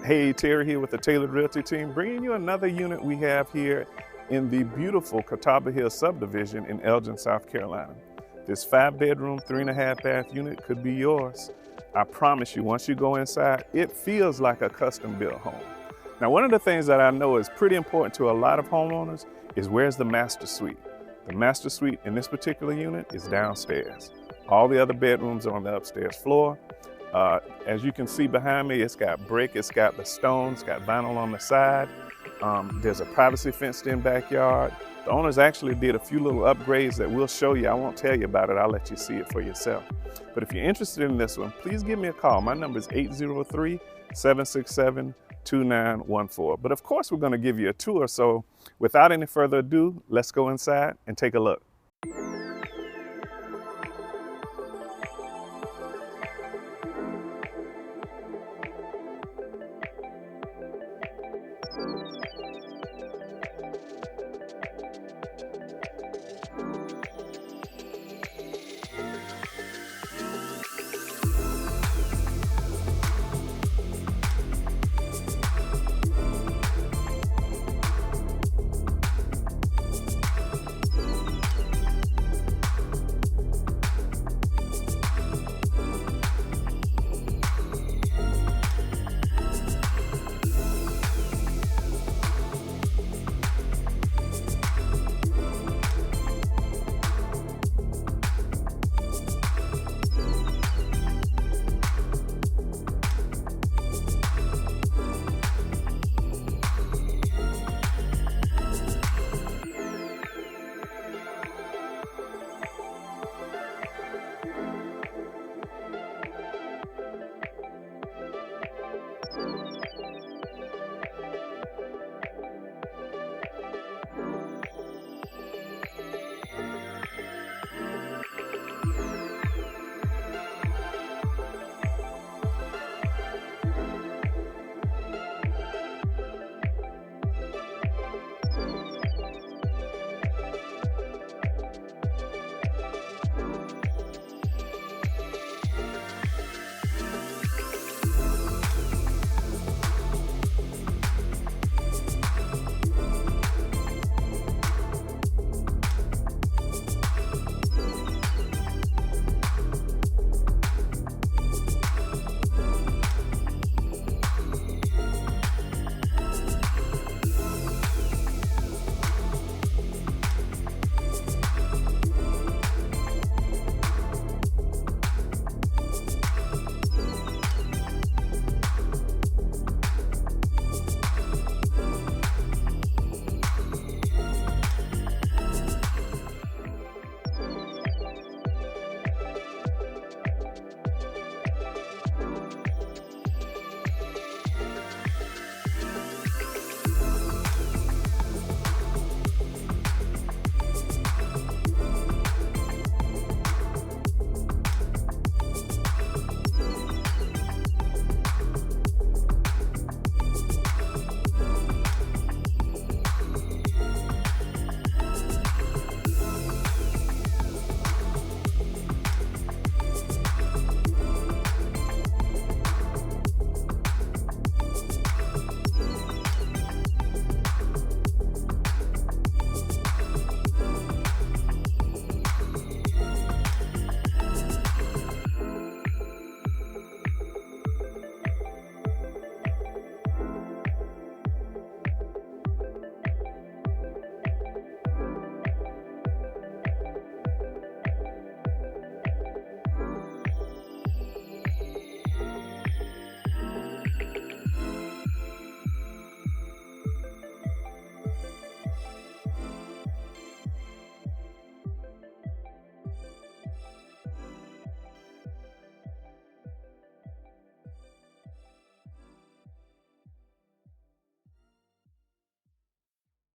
Hey, Terry here with the Tailored Realty team, bringing you another unit we have here in the beautiful Catawba Hill subdivision in Elgin, South Carolina. This 5-bedroom, 3.5-bath unit could be yours. I promise you, once you go inside, it feels like a custom-built home. Now, one of the things that I know is pretty important to a lot of homeowners is where's the master suite. The master suite in this particular unit is downstairs. All the other bedrooms are on the upstairs floor. As you can see behind me, it's got brick, it's got the stone, it's got vinyl on the side. There's a privacy fenced in backyard. The owners actually did a few little upgrades that we'll show you. I won't tell you about it, I'll let you see it for yourself. But if you're interested in this one, please give me a call. My number is 803-767-2914. But of course, we're gonna give you a tour. So without any further ado, let's go inside and take a look.